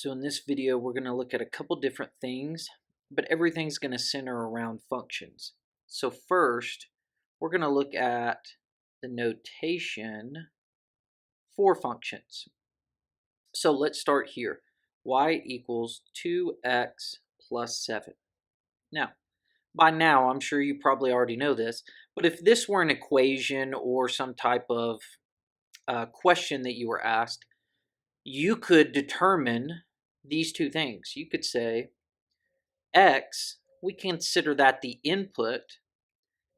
So in this video, we're going to look at a couple different things, but everything's going to center around functions. So first, we're going to look at the notation for functions. So let's start here. Y equals 2x plus 7. Now, by now, I'm sure you probably already know this, but if this were an equation or some type of question that you were asked, you could determine these two things. You could say x, we consider that the input,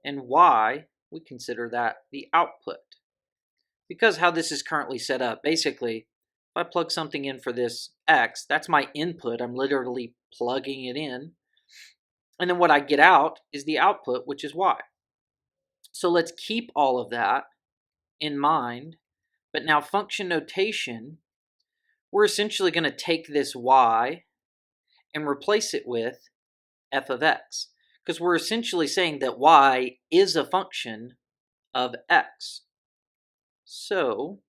and y, we consider that the output. Because how this is currently set up, basically, if I plug something in for this x, that's my input. I'm literally plugging it in. And then what I get out is the output, which is y. So let's keep all of that in mind. But now function notation, we're essentially going to take this y and replace it with f of x, because we're essentially saying that y is a function of x. So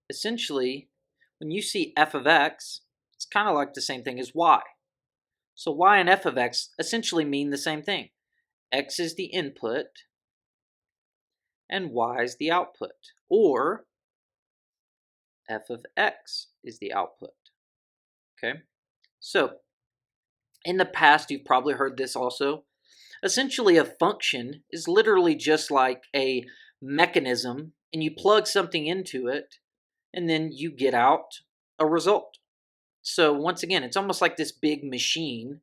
essentially, when you see f of x, it's kind of like the same thing as y. So y and f of x essentially mean the same thing. X is the input and y is the output, or f of x is the output. Okay, so in the past, you've probably heard this also. Essentially, a function is literally just like a mechanism, and you plug something into it, and then you get out a result. So once again, it's almost like this big machine,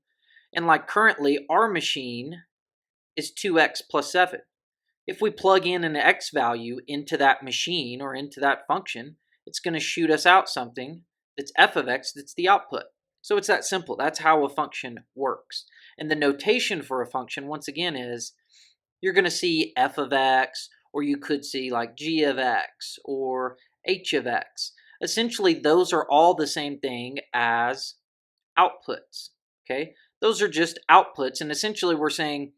and like currently, our machine is 2x plus 7. If we plug in an x value into that machine or into that function, it's going to shoot us out something that's f of x, that's the output. So it's that simple. That's how a function works. And the notation for a function, once again, is you're going to see f of x, or you could see like g of x or h of x. Essentially, those are all the same thing as outputs. Okay, those are just outputs, and essentially we're saying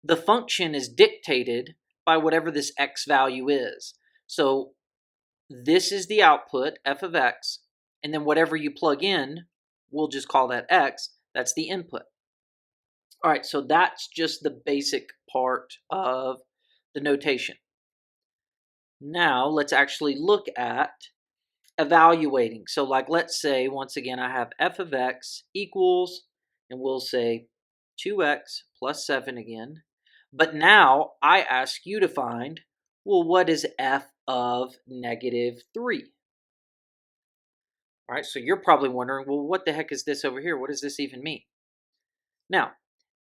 the function is dictated by whatever this x value is. So this is the output, f of x, and then whatever you plug in, we'll just call that x. That's the input. All right, so that's just the basic part of the notation. Now let's actually look at evaluating. So like let's say, once again, I have f of x equals, and we'll say 2x plus 7 again. But now I ask you to find, well, what is f of negative 3? All right, so you're probably wondering, well, what the heck is this over here? What does this even mean? Now,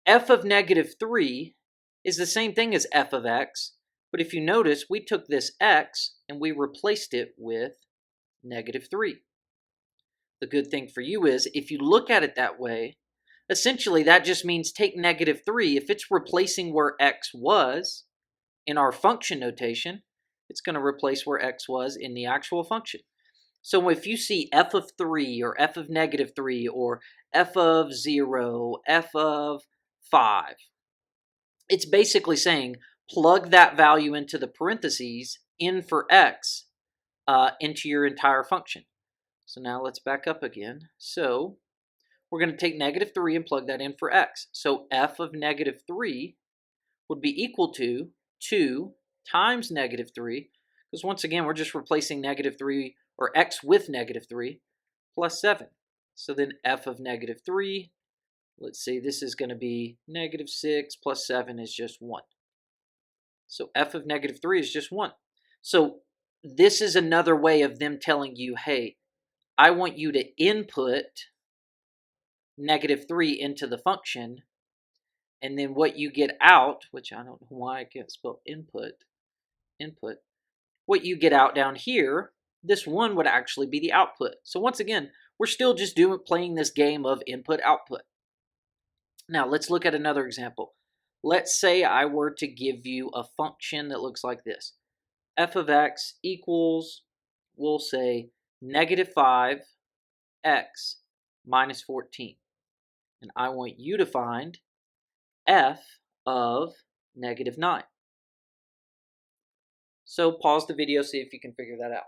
f of negative 3 is the same thing as f of x, but if you notice, we took this x and we replaced it with negative 3. The good thing for you is, if you look at it that way, essentially that just means take negative 3. If it's replacing where x was in our function notation, it's going to replace where x was in the actual function. So if you see f of 3 or f of negative 3 or f of 0, f of 5, it's basically saying plug that value into the parentheses in for x into your entire function. So now let's back up again. So we're going to take negative 3 and plug that in for x. So f of negative 3 would be equal to 2 times negative 3, because once again, we're just replacing negative 3 or x with negative 3 plus 7. So then f of negative 3, let's see, this is going to be negative 6 plus 7 is just 1. So f of negative 3 is just 1. So this is another way of them telling you, hey, I want you to input negative 3 into the function, and then what you get out, which I don't know why I can't spell input, what you get out down here, this 1 would actually be the output. So once again, we're still just playing this game of input-output. Now let's look at another example. Let's say I were to give you a function that looks like this. F of x equals, we'll say, negative 5x minus 14. And I want you to find f of negative 9. So pause the video, see if you can figure that out.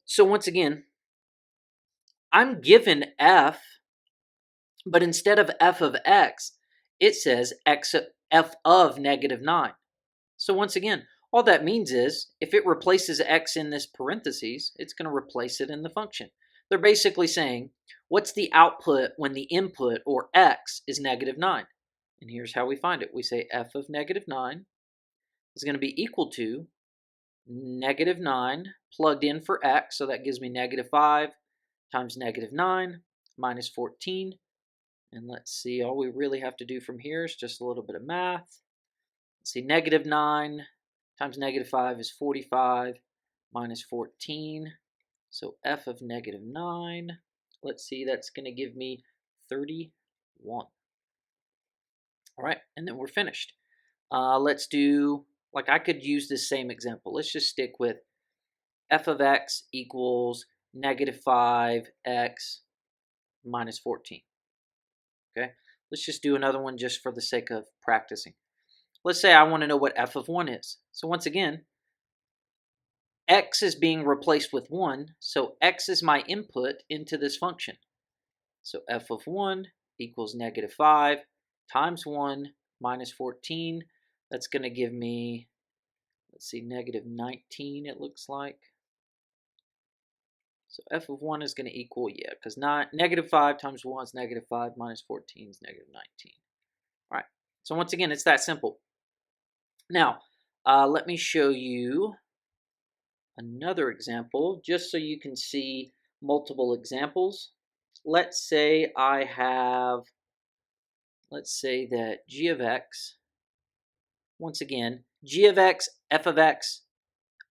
So once again, I'm given f, but instead of f of x, it says f of negative 9. So once again, all that means is if it replaces x in this parentheses, it's going to replace it in the function. They're basically saying, what's the output when the input, or x, is negative 9? And here's how we find it. We say f of negative 9 is going to be equal to negative 9 plugged in for x, so that gives me negative 5 times negative 9 minus 14. And let's see, all we really have to do from here is just a little bit of math. Let's see, negative 9 times negative 5 is 45 minus 14. So f of negative 9, let's see, that's going to give me 31. All right, and then we're finished. Let's do, like I could use this same example. Let's just stick with f of x equals negative 5x minus 14. Okay, let's just do another one just for the sake of practicing. Let's say I want to know what f of 1 is. So once again, x is being replaced with 1, so x is my input into this function. So f of 1 equals negative 5 times 1 minus 14. That's going to give me, let's see, negative 19 it looks like. So f of 1 is going to equal, yeah, because negative 5 times 1 is negative 5 minus 14 is negative 19. All right, so once again, it's that simple. Now, let me show you another example, just so you can see multiple examples. Let's say that g of x, once again, g of x, f of x,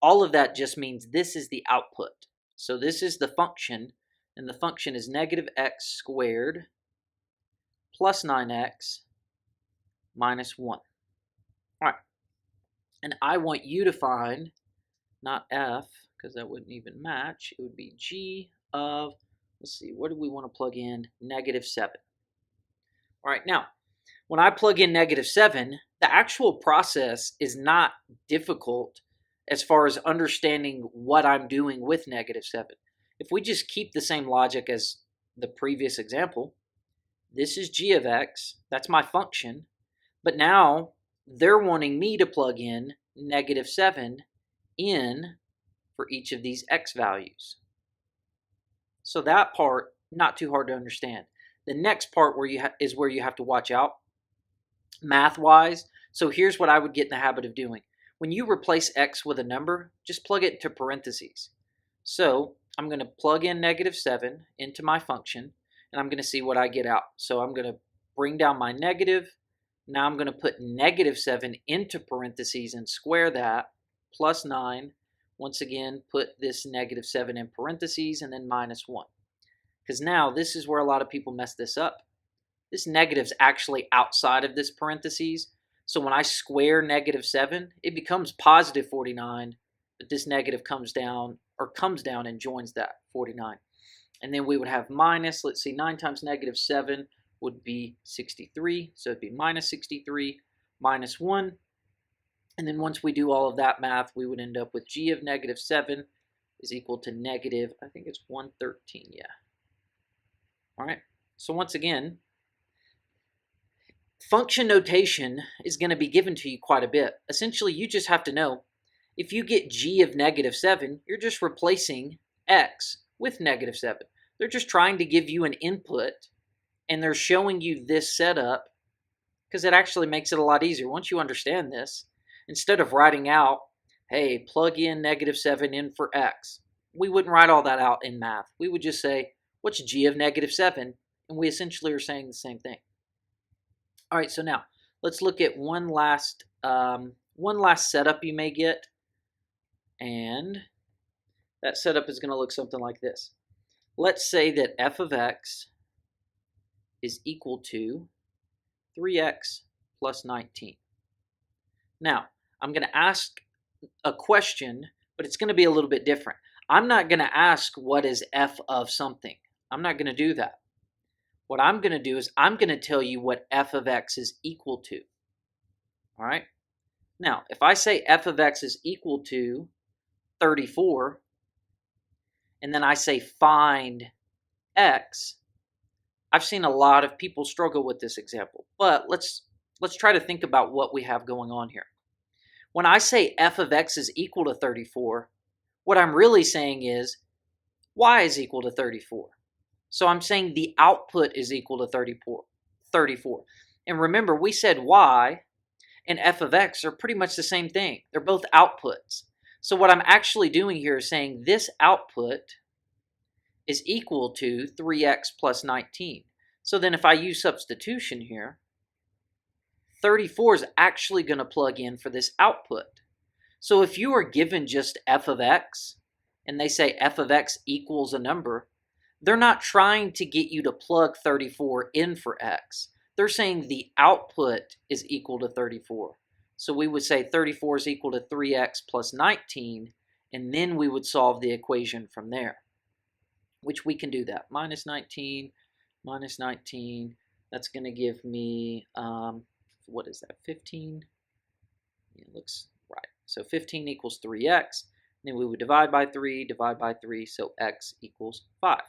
all of that just means this is the output. So this is the function, and the function is negative x squared plus 9x minus 1. All right, and I want you to find, not f, because that wouldn't even match, it would be g of, let's see, what do we want to plug in? Negative 7. All right, now, when I plug in negative 7, the actual process is not difficult as far as understanding what I'm doing with negative 7. If we just keep the same logic as the previous example, this is g of x, that's my function, but now they're wanting me to plug in negative 7 in for each of these x values. So that part, not too hard to understand. The next part is where you have to watch out math-wise. So here's what I would get in the habit of doing. When you replace x with a number, just plug it into parentheses. So I'm going to plug in negative 7 into my function, and I'm going to see what I get out. So I'm going to bring down my negative. Now I'm going to put negative 7 into parentheses and square that, plus 9. Once again, put this negative 7 in parentheses and then minus 1. Because now this is where a lot of people mess this up. This negative's actually outside of this parentheses. So when I square negative 7, it becomes positive 49, but this negative comes down and joins that 49. And then we would have minus, let's see, 9 times negative 7 would be 63. So it'd be minus 63 minus 1. And then once we do all of that math, we would end up with g of negative 7 is equal to negative, I think it's 113, yeah. All right, so once again, function notation is going to be given to you quite a bit. Essentially, you just have to know, if you get g of negative 7, you're just replacing x with negative 7. They're just trying to give you an input, and they're showing you this setup because it actually makes it a lot easier. Once you understand this, instead of writing out, hey, plug in negative 7 in for x, we wouldn't write all that out in math. We would just say, what's g of negative 7? And we essentially are saying the same thing. All right, so now let's look at one last setup you may get, and that setup is going to look something like this. Let's say that f of x is equal to 3x plus 19. Now, I'm going to ask a question, but it's going to be a little bit different. I'm not going to ask what is f of something. I'm not going to do that. What I'm going to do is I'm going to tell you what f of x is equal to. All right? Now, if I say f of x is equal to 34, and then I say find x, I've seen a lot of people struggle with this example, but let's try to think about what we have going on here. When I say f of x is equal to 34, what I'm really saying is y is equal to 34. So I'm saying the output is equal to 34. And remember, we said y and f of x are pretty much the same thing. They're both outputs. So what I'm actually doing here is saying this output is equal to 3x plus 19. So then if I use substitution here, 34 is actually going to plug in for this output. So if you are given just f of x, and they say f of x equals a number, they're not trying to get you to plug 34 in for x. They're saying the output is equal to 34. So we would say 34 is equal to 3x plus 19, and then we would solve the equation from there, which we can do that. Minus 19, that's going to give me, what is that, 15? It looks right. So 15 equals 3x. Then we would divide by 3, so x equals 5.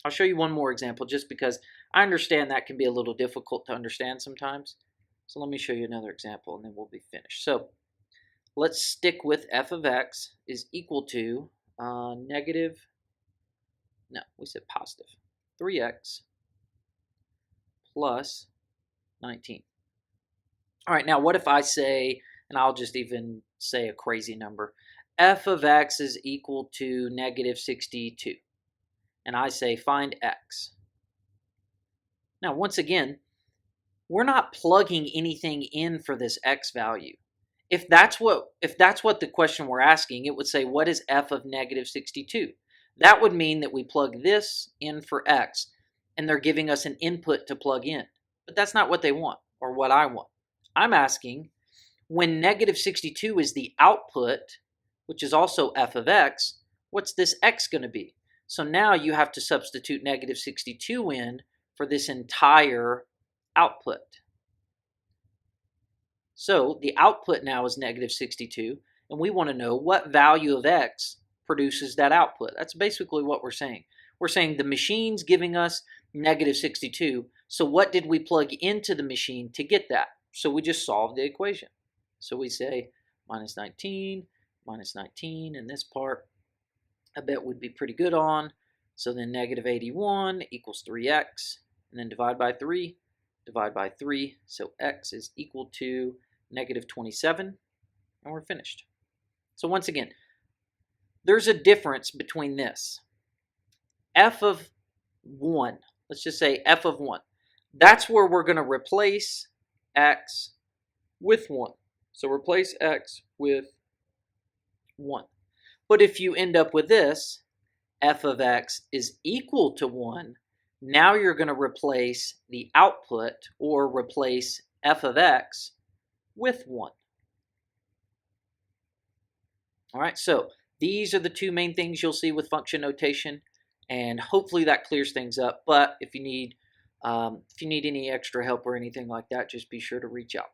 I'll show you one more example just because I understand that can be a little difficult to understand sometimes. So let me show you another example and then we'll be finished. So let's stick with f of x is equal to positive 3x plus 19. All right, now what if I say, and I'll just even say a crazy number, f of x is equal to negative 62. And I say find x. Now, once again, we're not plugging anything in for this x value. If that's what the question we're asking, it would say, what is f of negative 62? That would mean that we plug this in for x, and they're giving us an input to plug in. But that's not what they want, or what I want. I'm asking, when negative 62 is the output, which is also f of x, what's this x going to be? So now you have to substitute negative 62 in for this entire output. So the output now is negative 62, and we want to know what value of x produces that output. That's basically what we're saying. We're saying the machine's giving us negative 62, so what did we plug into the machine to get that? So we just solve the equation. So we say minus 19, and this part I bet would be pretty good on. So then negative 81 equals 3x, and then divide by 3, so x is equal to negative 27, and we're finished. So once again, there's a difference between this. F of 1, let's just say f of 1. That's where we're going to replace x with 1. So replace x with 1. But if you end up with this, f of x is equal to 1, now you're going to replace the output, or replace f of x with 1. All right, so these are the two main things you'll see with function notation, and hopefully that clears things up. But if you need any extra help or anything like that, just be sure to reach out.